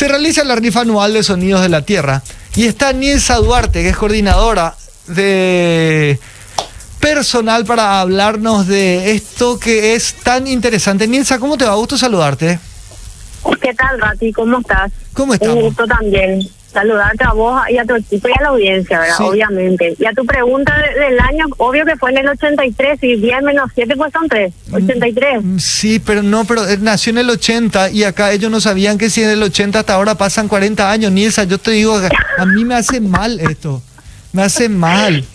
Se realiza la rifa anual de Sonidos de la Tierra y está Nilsa Duarte, que es coordinadora de personal, para hablarnos de esto que es tan interesante. Nilsa, ¿cómo te va? Gusto saludarte. ¿Qué tal, Rati? ¿Cómo estás? ¿Cómo estamos? Un gusto también saludarte a vos y a tu equipo y a la audiencia, ¿verdad? Sí. Obviamente. Y a tu pregunta del año, obvio que fue en el 83 y 10 menos 7 pues son 3. 83. Sí, pero nació en el 80 y acá ellos no sabían que si en el 80 hasta ahora pasan 40 años. Nilsa, yo te digo, a mí me hace mal esto. Me hace mal.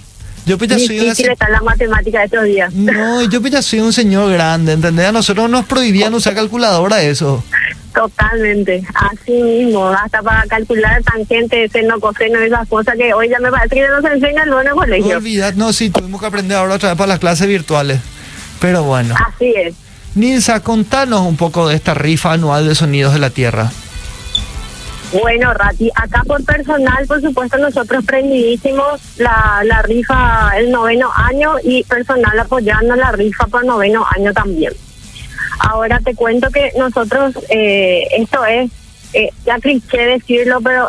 Yo pues ya soy Difícil está la matemática de estos días. No, yo pues ya soy un señor grande, ¿entendés? A nosotros nos prohibían usar calculadora eso. Totalmente, así mismo, hasta para calcular tangente, seno, coseno, esas cosas que hoy ya me parece que ya no se enseñan luego en el colegio. Olvidad, no, sí, tuvimos que aprender ahora otra vez para las clases virtuales. Pero bueno. Así es. Nilsa, contanos un poco de esta rifa anual de Sonidos de la Tierra. Bueno, Rati, acá por personal, por supuesto, nosotros prendidísimos la rifa el 9º año y personal apoyando la rifa por 9º año también. Ahora te cuento que nosotros, esto es, ya cliché decirlo, pero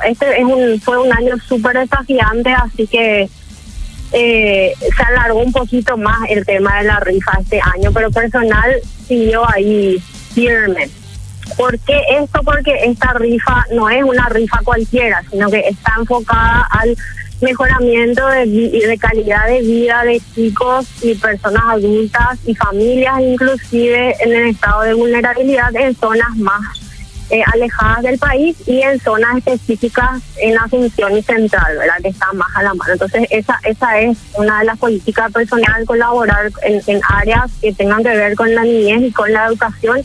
fue un año súper desafiante, así que se alargó un poquito más el tema de la rifa este año, pero personal siguió ahí firme. ¿Por qué esto? Porque esta rifa no es una rifa cualquiera, sino que está enfocada al mejoramiento de calidad de vida de chicos y personas adultas y familias, inclusive en el estado de vulnerabilidad en zonas más alejadas del país y en zonas específicas en Asunción y Central, ¿verdad? Que están más a la mano. Entonces esa es una de las políticas personal, colaborar en áreas que tengan que ver con la niñez y con la educación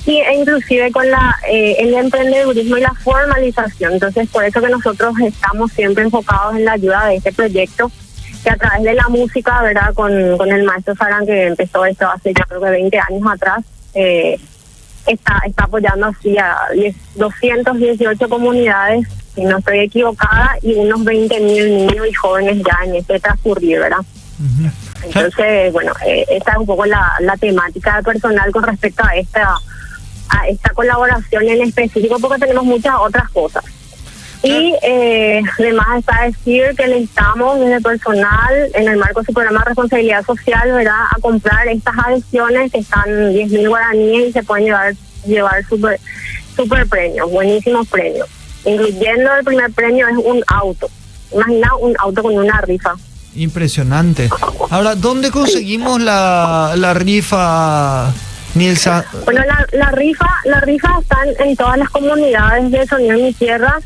e inclusive con el emprendedurismo y la formalización. Entonces por eso que nosotros estamos siempre enfocados en la ayuda de este proyecto, que a través de la música, ¿verdad? Con el maestro Sarán, que empezó esto hace ya creo que 20 años atrás, está apoyando así a 218 comunidades, si no estoy equivocada, y unos 20.000 niños y jóvenes ya en este transcurrir, ¿verdad? Uh-huh. Entonces, bueno, esta es un poco la temática personal con respecto a esta colaboración en específico, porque tenemos muchas otras cosas. Y además está decir que le estamos desde personal, en el marco de su programa de responsabilidad social, ¿verdad?, a comprar estas adhesiones que están 10.000 guaraníes y se pueden llevar super premios, buenísimos premios. Incluyendo el primer premio es un auto. Imagina un auto con una rifa. Impresionante. Ahora, ¿dónde conseguimos la rifa, Nilsa? Bueno, la rifa están en todas las comunidades de Sonido en mi Tierra,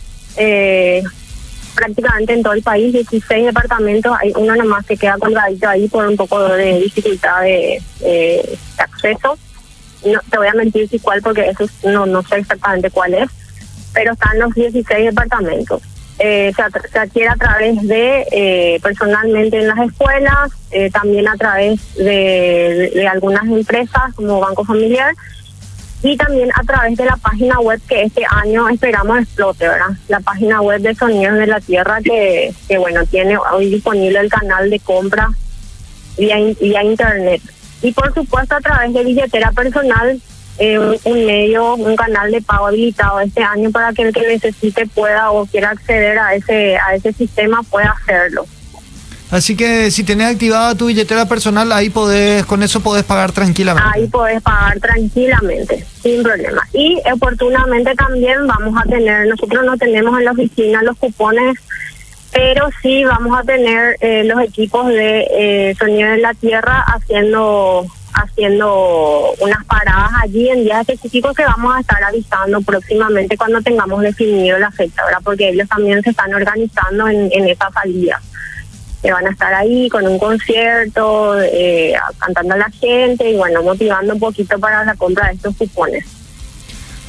prácticamente en todo el país, 16 departamentos, hay uno nomás que queda colgadito ahí por un poco de dificultad de acceso. No te voy a mentir si cuál, porque eso no sé exactamente cuál es, pero están los 16 departamentos. Se adquiere a través de personalmente en las escuelas, también a través de algunas empresas como Banco Familiar, y también a través de la página web que este año esperamos explote, ¿verdad? La página web de Sonidos de la Tierra que bueno, tiene hoy disponible el canal de compra vía internet. Y por supuesto a través de billetera personal, un canal de pago habilitado este año para que el que necesite pueda o quiera acceder a ese sistema pueda hacerlo. Así que si tenés activada tu billetera personal, ahí con eso podés pagar tranquilamente. Ahí podés pagar tranquilamente, sin problema. Y oportunamente también vamos a tener, nosotros no tenemos en la oficina los cupones, pero sí vamos a tener los equipos de Sonido de la Tierra haciendo unas paradas allí en días específicos que vamos a estar avisando próximamente cuando tengamos definido la fecha, ¿verdad? Porque ellos también se están organizando en esa salida. Que van a estar ahí con un concierto, cantando a la gente y bueno, motivando un poquito para la compra de estos cupones.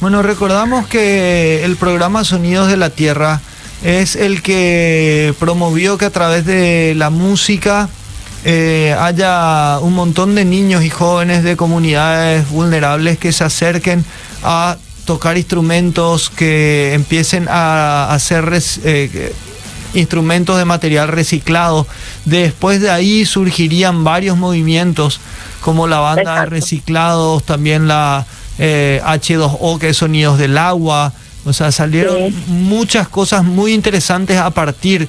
Bueno, recordamos que el programa Sonidos de la Tierra es el que promovió que a través de la música haya un montón de niños y jóvenes de comunidades vulnerables que se acerquen a tocar instrumentos, que empiecen a hacer instrumentos de material reciclado. Después de ahí surgirían varios movimientos como la banda de reciclados, también la H2O, que es Sonidos del Agua, O sea, salieron muchas cosas muy interesantes a partir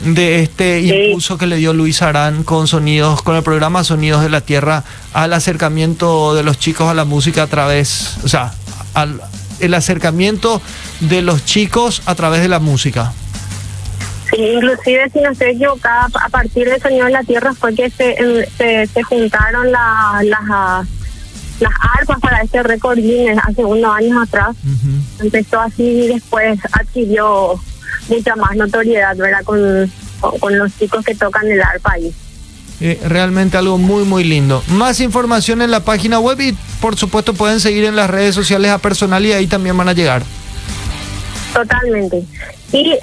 de este impulso que le dio Luis Arán con el programa Sonidos de la Tierra, al acercamiento de los chicos a la música a través, o sea, el acercamiento de los chicos a través de la música. Sí, inclusive, si no estoy equivocada, a partir de Sonidos de la Tierra fue que se juntaron las arpas para este récord Guinness hace unos años atrás. Empezó así y después adquirió mucha más notoriedad, ¿verdad? Con los chicos que tocan el arpa ahí. Realmente algo muy muy lindo. Más información en la página web y por supuesto pueden seguir en las redes sociales a Personal y ahí también van a llegar. Totalmente. Y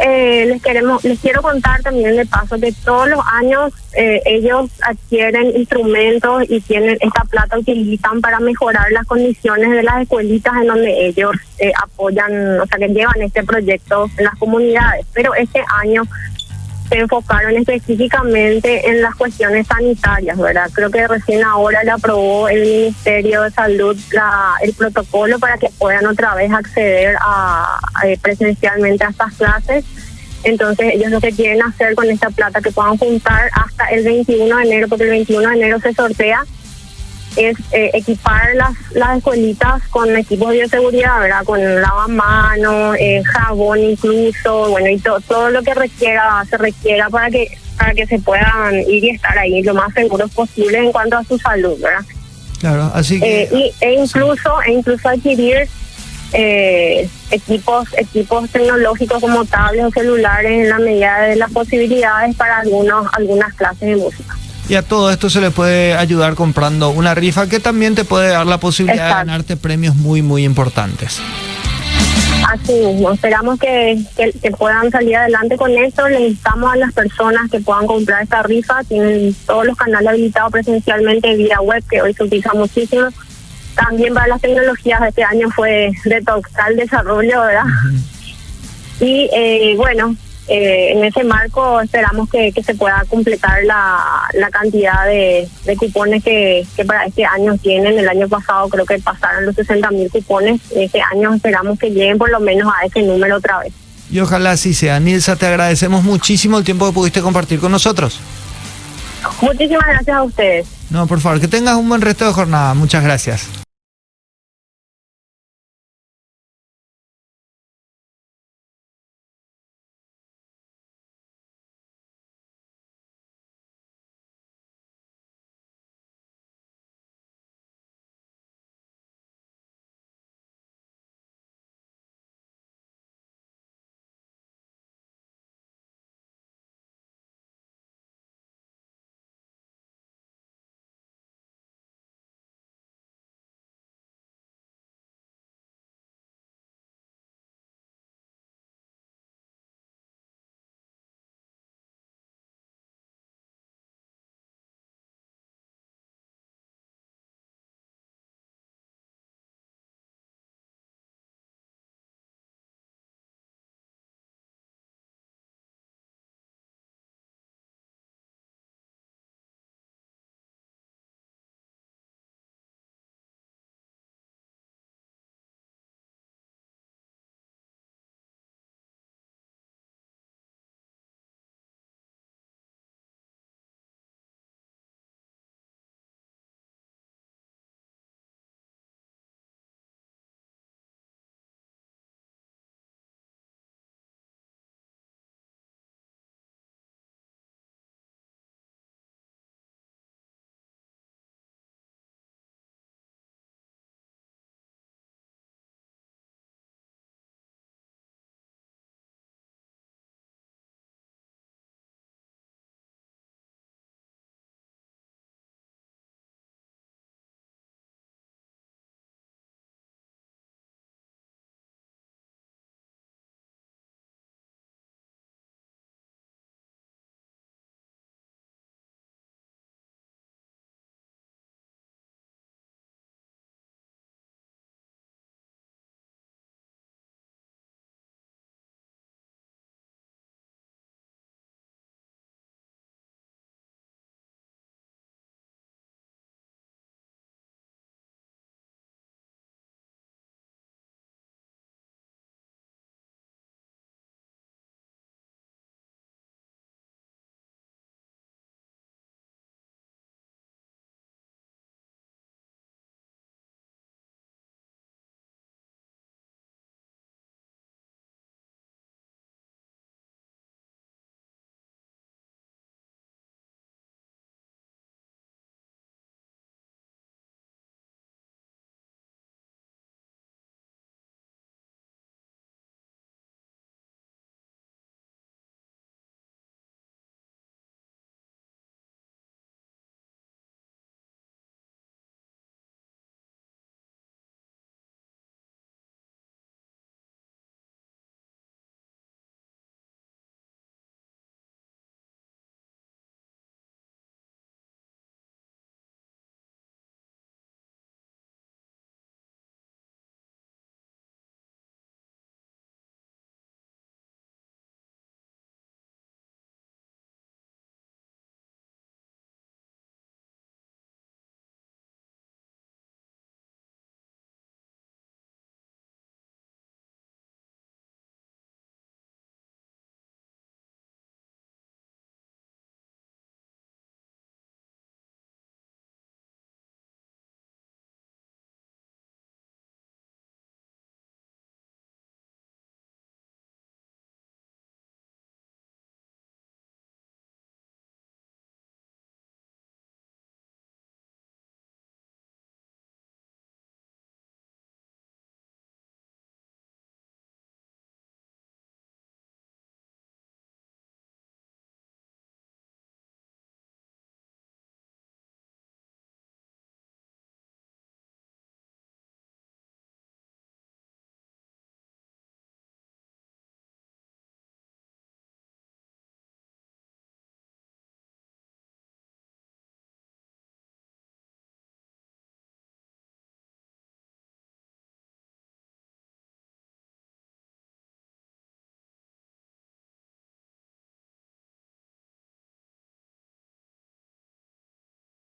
les quiero contar también de paso que todos los años ellos adquieren instrumentos y tienen esta plata, utilizan para mejorar las condiciones de las escuelitas en donde ellos apoyan, o sea, que llevan este proyecto en las comunidades. Pero este año se enfocaron específicamente en las cuestiones sanitarias, ¿verdad? Creo que recién ahora le aprobó el Ministerio de Salud el protocolo para que puedan otra vez acceder presencialmente a estas clases. Entonces ellos lo que quieren hacer con esta plata que puedan juntar hasta el 21 de enero, porque el 21 de enero se sortea, es equipar las escuelitas con equipos de bioseguridad, ¿verdad? Con lavamanos, jabón incluso, bueno, y todo lo que se requiera para que se puedan ir y estar ahí lo más seguros posible en cuanto a su salud, ¿verdad? Claro, así que... incluso adquirir equipos tecnológicos como tablets o celulares en la medida de las posibilidades para algunas clases de música. Y a todo esto se le puede ayudar comprando una rifa que también te puede dar la posibilidad de ganarte premios muy, muy importantes. Así mismo, esperamos que puedan salir adelante con esto. Le instamos a las personas que puedan comprar esta rifa. Tienen todos los canales habilitados presencialmente vía web, que hoy se utiliza muchísimo. También para las tecnologías, este año fue de total desarrollo, ¿verdad? Y bueno... en ese marco esperamos que se pueda completar la cantidad de cupones que para este año tienen. El año pasado creo que pasaron los 60.000 cupones. Este año esperamos que lleguen por lo menos a ese número otra vez. Y ojalá así sea. Nilsa, te agradecemos muchísimo el tiempo que pudiste compartir con nosotros. Muchísimas gracias a ustedes. No, por favor, que tengas un buen resto de jornada. Muchas gracias.